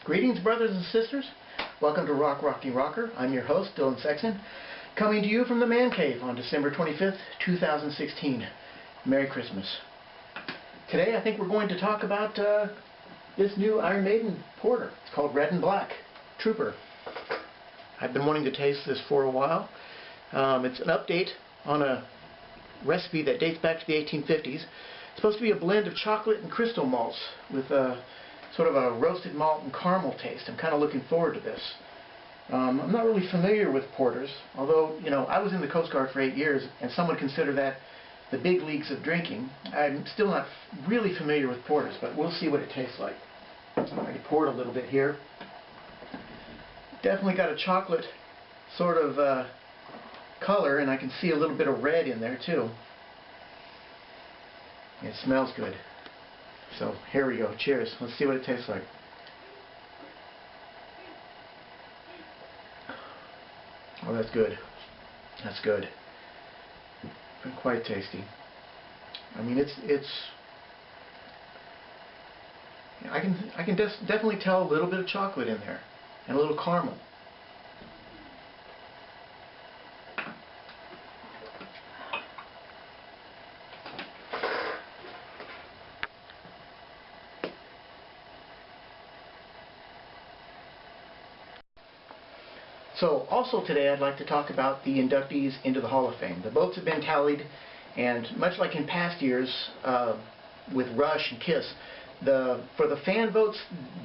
Greetings, brothers and sisters. Welcome to Rock Rocky Rocker. I'm your host, Dylan Sexton, coming to you from the Man Cave on December 25th, 2016. Merry Christmas. Today I think we're going to talk about this new Iron Maiden porter. It's called Red and Black Trooper. I've been wanting to taste this for a while. It's an update on a recipe that dates back to the 1850s. It's supposed to be a blend of chocolate and crystal malts with sort of a roasted malt and caramel taste. I'm kind of looking forward to this. I'm not really familiar with porters, although, you know, I was in the Coast Guard for 8 years, and some would consider that the big leagues of drinking. I'm still not really familiar with porters, but we'll see what it tastes like. I poured a little bit here. Definitely got a chocolate sort of color, and I can see a little bit of red in there too. It smells good. So here we go. Cheers. Let's see what it tastes like. Oh, that's good. That's good. And quite tasty. I mean, I can definitely tell a little bit of chocolate in there and a little caramel. So also today I'd like to talk about the inductees into the Hall of Fame. The votes have been tallied, and much like in past years with Rush and Kiss, for the fan votes,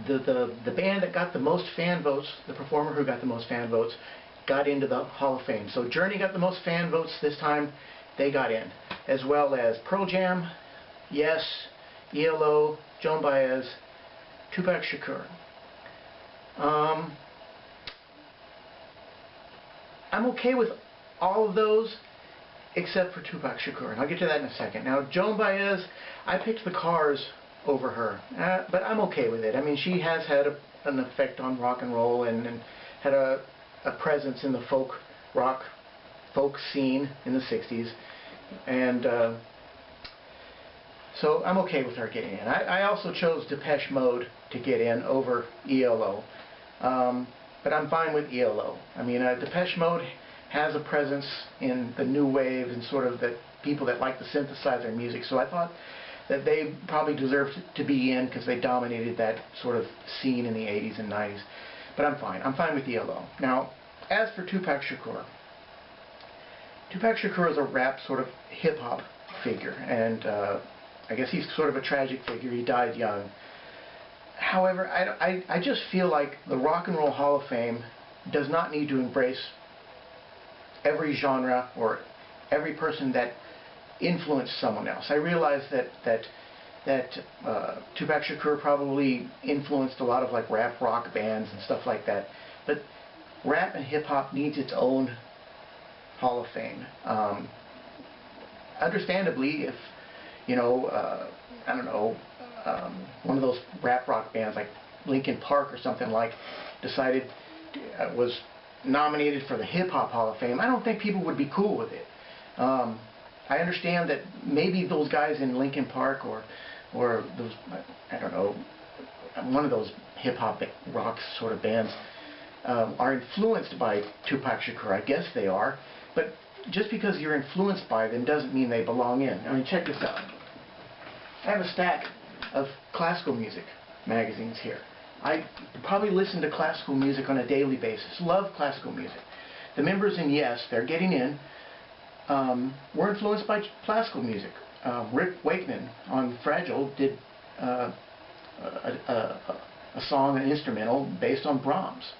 the band that got the most fan votes, the performer who got the most fan votes, got into the Hall of Fame. So Journey got the most fan votes this time, they got in. As well as Pearl Jam, Yes, ELO, Joan Baez, Tupac Shakur. I'm okay with all of those except for Tupac Shakur, and I'll get to that in a second. Now, Joan Baez, I picked the Cars over her, but I'm okay with it. I mean, she has had an effect on rock and roll and had a presence in the folk scene in the 60s, and so I'm okay with her getting in. I also chose Depeche Mode to get in over ELO. But I'm fine with ELO. I mean, Depeche Mode has a presence in the new wave and sort of the people that like to synthesize their music, so I thought that they probably deserved to be in because they dominated that sort of scene in the 80s and 90s. But I'm fine. I'm fine with ELO. Now, as for Tupac Shakur, Tupac Shakur is a rap sort of hip-hop figure, and I guess he's sort of a tragic figure. He died young. However, I just feel like the Rock and Roll Hall of Fame does not need to embrace every genre or every person that influenced someone else. I realize that Tupac Shakur probably influenced a lot of like rap rock bands and stuff like that, but rap and hip hop needs its own Hall of Fame. Understandably, if you know, I don't know. One of those rap rock bands like Linkin Park or something like decided was nominated for the Hip Hop Hall of Fame, I don't think people would be cool with it. I understand that maybe those guys in Linkin Park or those, I don't know, one of those hip hop rock sort of bands are influenced by Tupac Shakur. I guess they are, but just because you're influenced by them doesn't mean they belong in. I mean, check this out. I have a stack of classical music magazines here. I probably listen to classical music on a daily basis. Love classical music. The members in Yes, they're getting in, were influenced by classical music. Rick Wakeman on Fragile did a song, an instrumental, based on Brahms.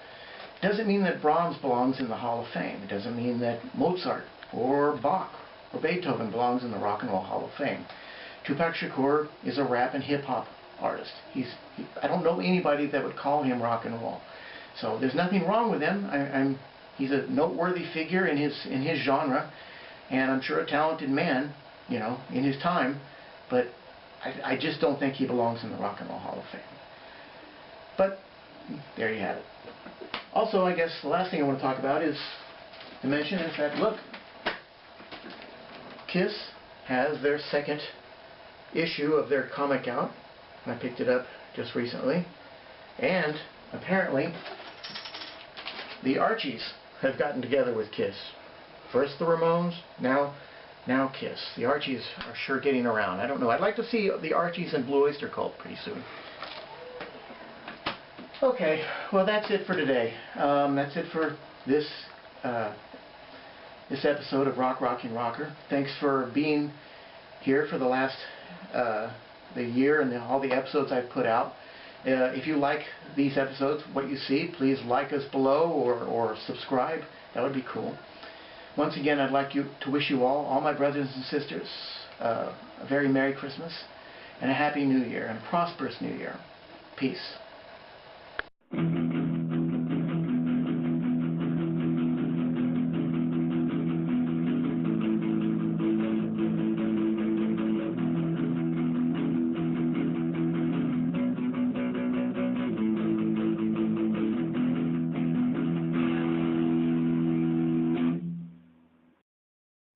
It doesn't mean that Brahms belongs in the Hall of Fame. It doesn't mean that Mozart or Bach or Beethoven belongs in the Rock and Roll Hall of Fame. Tupac Shakur is a rap and hip-hop artist. I don't know anybody that would call him rock and roll. So there's nothing wrong with him. He's a noteworthy figure in his genre, and I'm sure a talented man, you know, in his time, but I just don't think he belongs in the Rock and Roll Hall of Fame. But there you have it. Also, I guess the last thing I want to talk about is to mention is that, look, Kiss has their second issue of their comic out. I picked it up just recently, and apparently the Archies have gotten together with Kiss. First the Ramones, now Kiss. The Archies are sure getting around. I don't know. I'd like to see the Archies and Blue Oyster Cult pretty soon. Okay, well that's it for today. That's it for this this episode of Rock Rocking Rocker. Thanks for being here for the last the year and all the episodes I've put out. If you like these episodes, what you see, please like us below or subscribe. That would be cool. Once again, I'd like to wish you all my brothers and sisters, a very Merry Christmas and a Happy New Year and a prosperous New Year. Peace.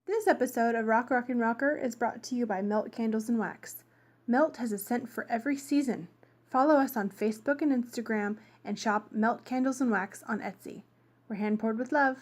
This episode of Rock Rockin' Rocker is brought to you by Melt Candles and Wax. Melt has a scent for every season. Follow us on Facebook and Instagram and shop Melt Candles and Wax on Etsy. We're hand poured with love.